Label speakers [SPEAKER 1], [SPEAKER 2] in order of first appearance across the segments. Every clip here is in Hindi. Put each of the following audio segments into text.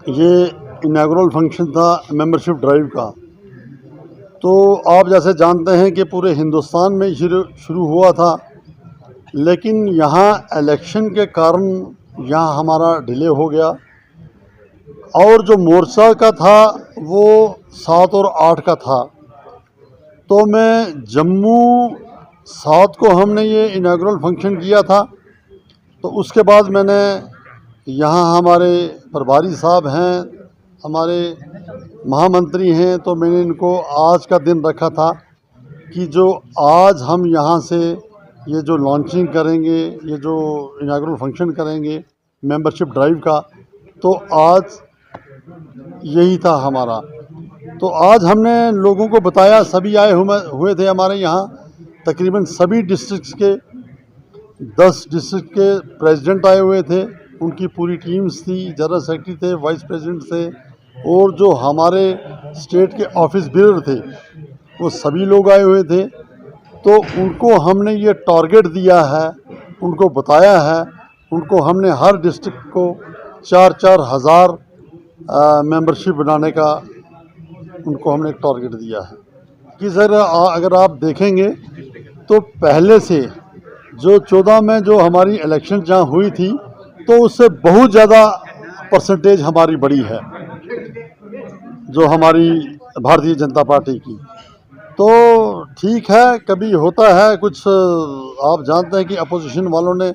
[SPEAKER 1] ये इनॉग्रल फंक्शन था मेंबरशिप ड्राइव का। तो आप जैसे जानते हैं कि पूरे हिंदुस्तान में शुरू हुआ था, लेकिन यहाँ इलेक्शन के कारण यहाँ हमारा डिले हो गया। और जो मोर्चा का था वो 7 और 8 का था। तो मैं जम्मू 7 को हमने ये इनॉग्रल फंक्शन किया था। तो उसके बाद मैंने यहाँ हमारे प्रभारी साहब हैं, हमारे महामंत्री हैं, तो मैंने इनको आज का दिन रखा था कि जो आज हम यहाँ से ये जो लॉन्चिंग करेंगे, ये जो इनॉग्रल फंक्शन करेंगे मेंबरशिप ड्राइव का, तो आज यही था हमारा। तो आज हमने लोगों को बताया, सभी आए हुए थे हमारे यहाँ, तकरीबन सभी डिस्ट्रिक्ट्स के 10 डिस्ट्रिक्ट के प्रेसिडेंट आए हुए थे, उनकी पूरी टीम्स थी, जनरल सेक्रेटरी थे, वाइस प्रेसिडेंट थे, और जो हमारे स्टेट के ऑफिस बियर थे वो सभी लोग आए हुए थे। तो उनको हमने ये टारगेट दिया है, उनको बताया है, उनको हमने हर डिस्ट्रिक्ट को 4-4 हज़ार मेंबरशिप बनाने का उनको हमने एक टारगेट दिया है कि सर अगर आप देखेंगे तो पहले से जो 14 में जो हमारी इलेक्शन जहाँ हुई थी तो उससे बहुत ज़्यादा परसेंटेज हमारी बढ़ी है जो हमारी भारतीय जनता पार्टी की। तो ठीक है, कभी होता है कुछ, आप जानते हैं कि अपोजिशन वालों ने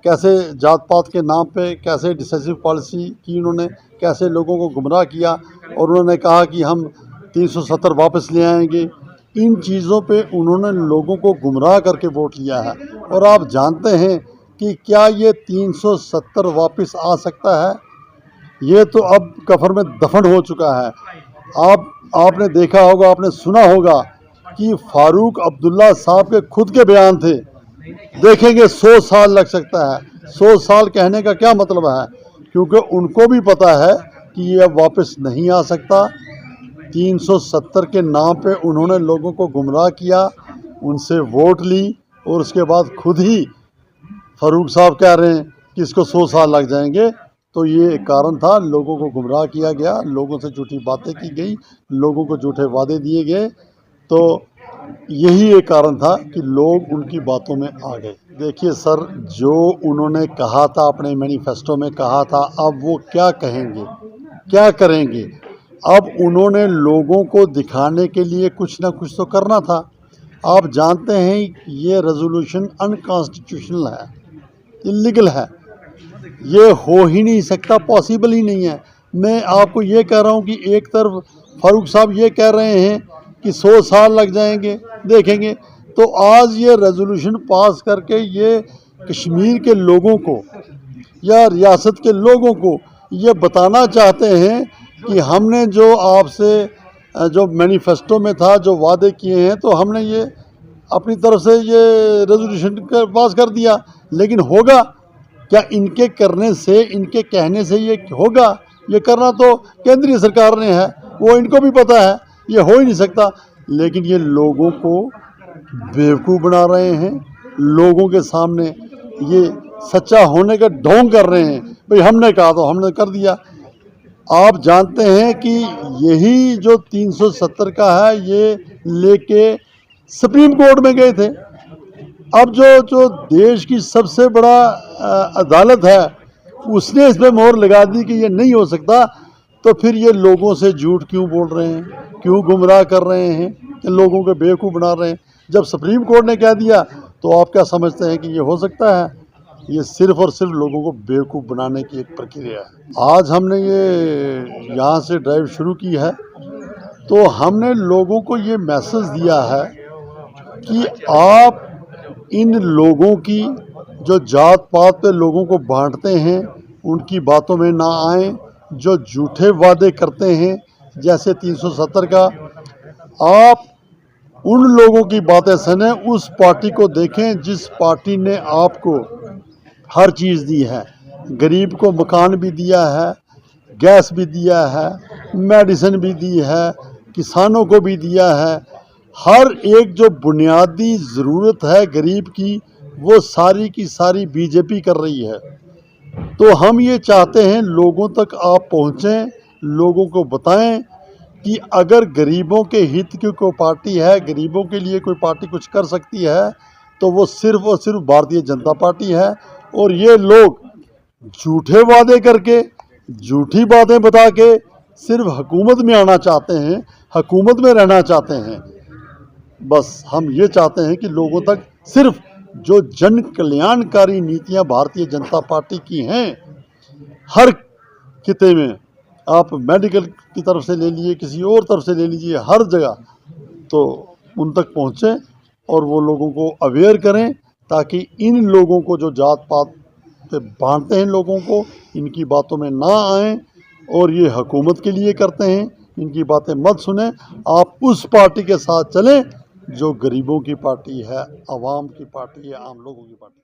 [SPEAKER 1] कैसे जात पात के नाम पे कैसे डिसेसिव पॉलिसी की, उन्होंने कैसे लोगों को गुमराह किया, और उन्होंने कहा कि हम 370 वापस ले आएंगे। इन चीज़ों पे उन्होंने लोगों को गुमराह करके वोट लिया है। और आप जानते हैं कि क्या ये 370 वापस आ सकता है? ये तो अब कफर में दफन हो चुका है। आपने देखा होगा, आपने सुना होगा कि फारूक अब्दुल्ला साहब के खुद के बयान थे, देखेंगे 100 साल लग सकता है। 100 साल कहने का क्या मतलब है? क्योंकि उनको भी पता है कि ये अब वापस नहीं आ सकता। 370 के नाम पे उन्होंने लोगों को गुमराह किया, उनसे वोट ली, और उसके बाद खुद ही फारूक साहब कह रहे हैं कि इसको 100 साल लग जाएंगे। तो ये एक कारण था, लोगों को गुमराह किया गया, लोगों से झूठी बातें की गई, लोगों को झूठे वादे दिए गए। तो यही एक कारण था कि लोग उनकी बातों में आ गए। देखिए सर, जो उन्होंने कहा था, अपने मैनिफेस्टो में कहा था, अब वो क्या कहेंगे, क्या करेंगे? अब उन्होंने लोगों को दिखाने के लिए कुछ ना कुछ तो करना था। आप जानते हैं ये रेजोल्यूशन अनकॉन्स्टिट्यूशनल है, इलीगल है, ये हो ही नहीं सकता, पॉसिबल ही नहीं है। मैं आपको ये कह रहा हूँ कि एक तरफ फारूक साहब ये कह रहे हैं कि 100 साल लग जाएंगे, देखेंगे। तो आज ये रेजोल्यूशन पास करके ये कश्मीर के लोगों को या रियासत के लोगों को ये बताना चाहते हैं कि हमने जो आपसे जो मैनिफेस्टो में था, जो वादे किए हैं, तो हमने ये अपनी तरफ से ये रेजोल्यूशन पास कर दिया। लेकिन होगा क्या? इनके करने से, इनके कहने से ये होगा? ये करना तो केंद्रीय सरकार ने है, वो इनको भी पता है, ये हो ही नहीं सकता। लेकिन ये लोगों को बेवकूफ़ बना रहे हैं, लोगों के सामने ये सच्चा होने का ढोंग कर रहे हैं। भाई हमने कहा तो हमने कर दिया। आप जानते हैं कि यही जो 370 का है, ये लेके सुप्रीम कोर्ट में गए थे। अब जो देश की सबसे बड़ा अदालत है, उसने इस पर मोहर लगा दी कि ये नहीं हो सकता। तो फिर ये लोगों से झूठ क्यों बोल रहे हैं, क्यों गुमराह कर रहे हैं, कि लोगों को बेवकूफ़ बना रहे हैं? जब सुप्रीम कोर्ट ने कह दिया तो आप क्या समझते हैं कि ये हो सकता है? ये सिर्फ़ और सिर्फ लोगों को बेवकूफ़ बनाने की एक प्रक्रिया है। आज हमने ये यहाँ से ड्राइव शुरू की है, तो हमने लोगों को ये मैसेज दिया है कि आप इन लोगों की जो जात पात पे लोगों को बांटते हैं, उनकी बातों में ना आएँ। जो झूठे वादे करते हैं जैसे 370 का, आप उन लोगों की बातें सुने, उस पार्टी को देखें जिस पार्टी ने आपको हर चीज़ दी है। गरीब को मकान भी दिया है, गैस भी दिया है, मेडिसिन भी दी है, किसानों को भी दिया है। हर एक जो बुनियादी ज़रूरत है गरीब की, वो सारी की सारी बीजेपी कर रही है। तो हम ये चाहते हैं लोगों तक आप पहुँचें, लोगों को बताएं कि अगर गरीबों के हित की कोई पार्टी है, गरीबों के लिए कोई पार्टी कुछ कर सकती है तो वो सिर्फ़ और सिर्फ भारतीय जनता पार्टी है। और ये लोग झूठे वादे करके, झूठी बातें बता के सिर्फ हुकूमत में आना चाहते हैं, हुकूमत में रहना चाहते हैं। बस हम ये चाहते हैं कि लोगों तक सिर्फ जो जन कल्याणकारी नीतियां भारतीय जनता पार्टी की हैं, हर खिते में, आप मेडिकल की तरफ से ले लीजिए, किसी और तरफ से ले लीजिए, हर जगह तो उन तक पहुँचें और वो लोगों को अवेयर करें, ताकि इन लोगों को जो जात पात पे बांटते हैं लोगों को, इनकी बातों में ना आएँ। और ये हुकूमत के लिए करते हैं, इनकी बातें मत सुनें। आप उस पार्टी के साथ चलें जो गरीबों की पार्टी है, आवाम की पार्टी है, आम लोगों की पार्टी है।